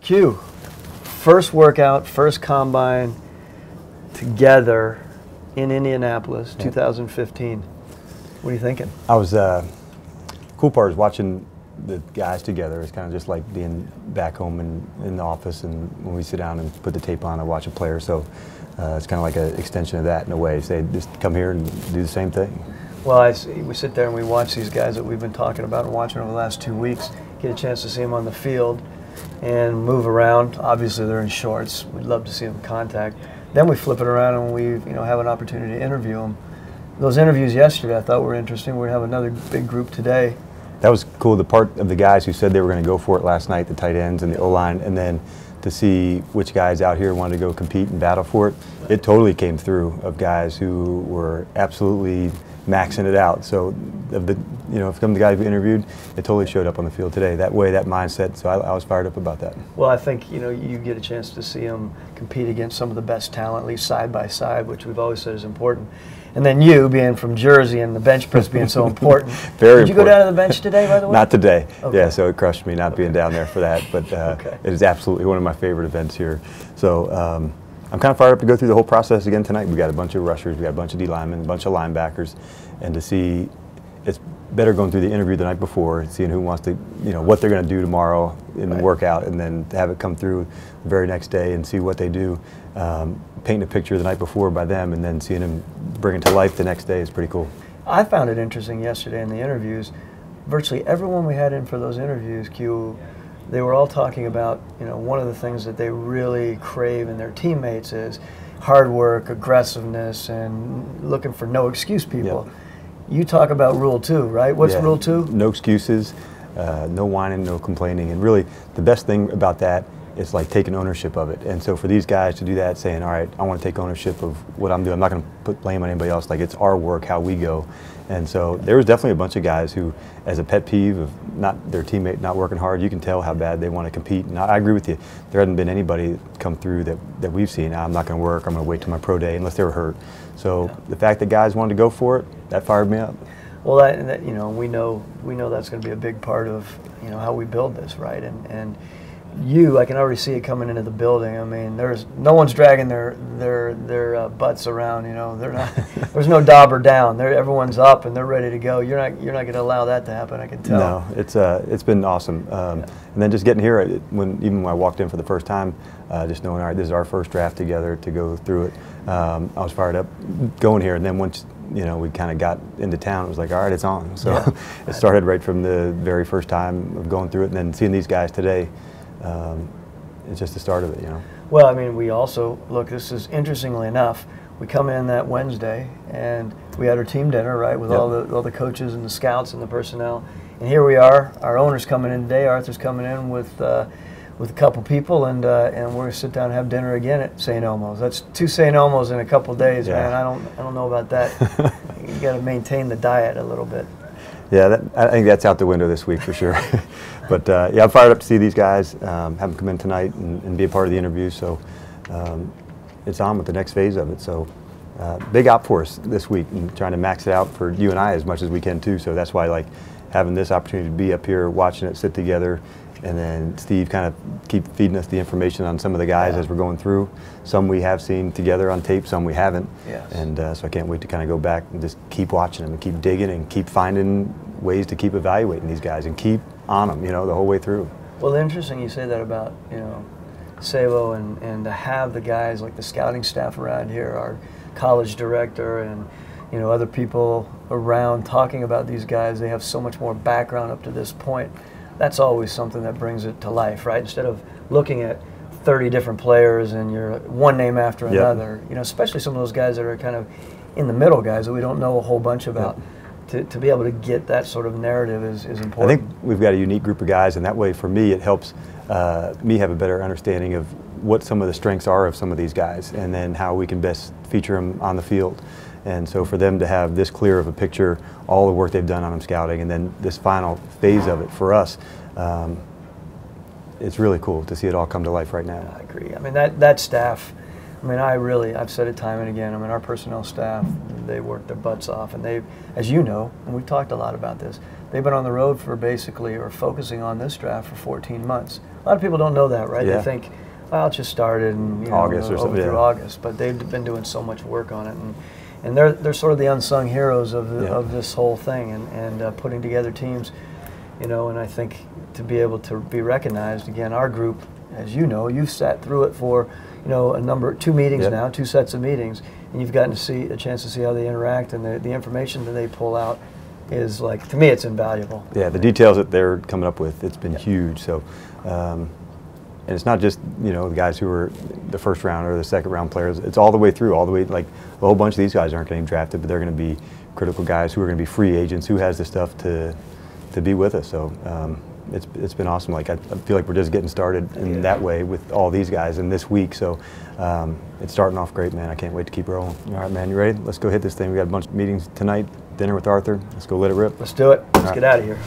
Q, first workout, first combine together in Indianapolis, 2015. What are you thinking? I was, cool part is watching the guys together. It's kind of just like being back home in the office, and when we sit down and put the tape on, I watch a player. So it's kind of like an extension of that in a way. Say, just come here and do the same thing. Well, we sit there and we watch these guys that we've been talking about and watching over the last 2 weeks, get a chance to see them on the field and move around. Obviously, they're in shorts. We'd love to see them in contact. Then we flip it around and we have an opportunity to interview them. Those interviews yesterday I thought were interesting. We're going to have another big group today. That was cool. The part of the guys who said they were going to go for it last night, the tight ends and the O-line, and then to see which guys out here wanted to go compete and battle for it, it totally came through of guys who were absolutely maxing it out. So, of the from the guys we interviewed, it totally showed up on the field today. That way, that mindset. So I was fired up about that. Well, I think you get a chance to see them compete against some of the best talent, at least side by side, which we've always said is important. And then you being from Jersey and the bench press being so important. Very Did you go down to the bench today, by the way? Not today. Okay. Yeah, so it crushed me not being down there for that. But Okay. It is absolutely one of my favorite events here. So I'm kind of fired up to go through the whole process again tonight. We got a bunch of rushers, we got a bunch of D linemen, a bunch of linebackers, and to see, it's better going through the interview the night before, seeing who wants to, what they're going to do tomorrow in the workout, and then to have it come through the very next day and see what they do. Painting a picture the night before by them, and then seeing them bring it to life the next day is pretty cool. I found it interesting yesterday in the interviews. Virtually everyone we had in for those interviews, Q, they were all talking about, one of the things that they really crave in their teammates is hard work, aggressiveness, and looking for no excuse people. Yep. You talk about rule 2, right? What's rule 2? No excuses, no whining, no complaining. And really, the best thing about that is like taking ownership of it. And so for these guys to do that, saying, all right, I want to take ownership of what I'm doing. I'm not going to put blame on anybody else. Like, it's our work, how we go. And so there was definitely a bunch of guys who, as a pet peeve of their teammate not working hard, you can tell how bad they want to compete. And I agree with you. There hasn't been anybody come through that we've seen. I'm not going to work. I'm going to wait till my pro day unless they were hurt. So the fact that guys wanted to go for it, that fired me up. Well, we know that's going to be a big part of how we build this, right? And I can already see it coming into the building. I mean, no one's dragging their butts around. They're not. There's no dauber down. Everyone's up and they're ready to go. You're not going to allow that to happen. I can tell. No, it's been awesome. And then just getting here, even when I walked in for the first time, just knowing, all right, this is our first draft together to go through it. I was fired up going here, and then once we kind of got into town, it was like, all right, it's on. So it started right from the very first time of going through it, and then seeing these guys today. It's just the start of it, Well, I mean, we also, look, this is interestingly enough, we come in that Wednesday and we had our team dinner, right, with all the coaches and the scouts and the personnel. And here we are, our owner's coming in today, Arthur's coming in with a couple people, and we're going to sit down and have dinner again at St. Elmo's. That's 2 St. Elmo's in a couple days, man. I don't know about that. You got to maintain the diet a little bit. Yeah, I think that's out the window this week for sure. But I'm fired up to see these guys, have them come in tonight and be a part of the interview. So it's on with the next phase of it. So big out for us this week, and trying to max it out for you and I as much as we can too. So that's why having this opportunity to be up here watching it sit together, and then Steve kind of keep feeding us the information on some of the guys as we're going through. Some we have seen together on tape, some we haven't. Yes. And so I can't wait to kind of go back and just keep watching them and keep digging and keep finding ways to keep evaluating these guys and keep on them, the whole way through. Well, interesting you say that about, Savo and to have the guys like the scouting staff around here, our college director and, other people around talking about these guys. They have so much more background up to this point. That's always something that brings it to life, right? Instead of looking at 30 different players and you're one name after another, especially some of those guys that are kind of in the middle, guys that we don't know a whole bunch about. To be able to get that sort of narrative is important. I think we've got a unique group of guys, and that way for me it helps me have a better understanding of what some of the strengths are of some of these guys, and then how we can best feature them on the field. And so for them to have this clear of a picture, all the work they've done on them scouting, and then this final phase of it for us, it's really cool to see it all come to life right now. I agree. I mean, that staff, I've said it time and again, our personnel staff, they work their butts off, and they've, as you know, and we've talked a lot about this, they've been on the road for basically, or focusing on this draft for 14 months. lot of people don't know that, right? Yeah. They think, well, it just started in August or something, through August, but they've been doing so much work on it, and they're sort of the unsung heroes of this whole thing, and putting together teams, and I think to be able to be recognized again, our group, as you know, you've sat through it for two meetings now, 2 sets of meetings, and you've gotten to see a chance to see how they interact, and the information that they pull out is, like, to me, it's invaluable. Yeah, the details that they're coming up with, it's been huge. So, and it's not just the guys who are the first round or the second round players. It's all the way through, like a whole bunch of these guys aren't getting drafted, but they're going to be critical guys who are going to be free agents who has the stuff to be with us. So it's been awesome. Like, I feel like we're just getting started in that way with all these guys in this week. So it's starting off great, man. I can't wait to keep rolling. All right, man, you ready? Let's go hit this thing. We got a bunch of meetings tonight, dinner with Arthur. Let's go let it rip. Let's do it. Let's get out of here.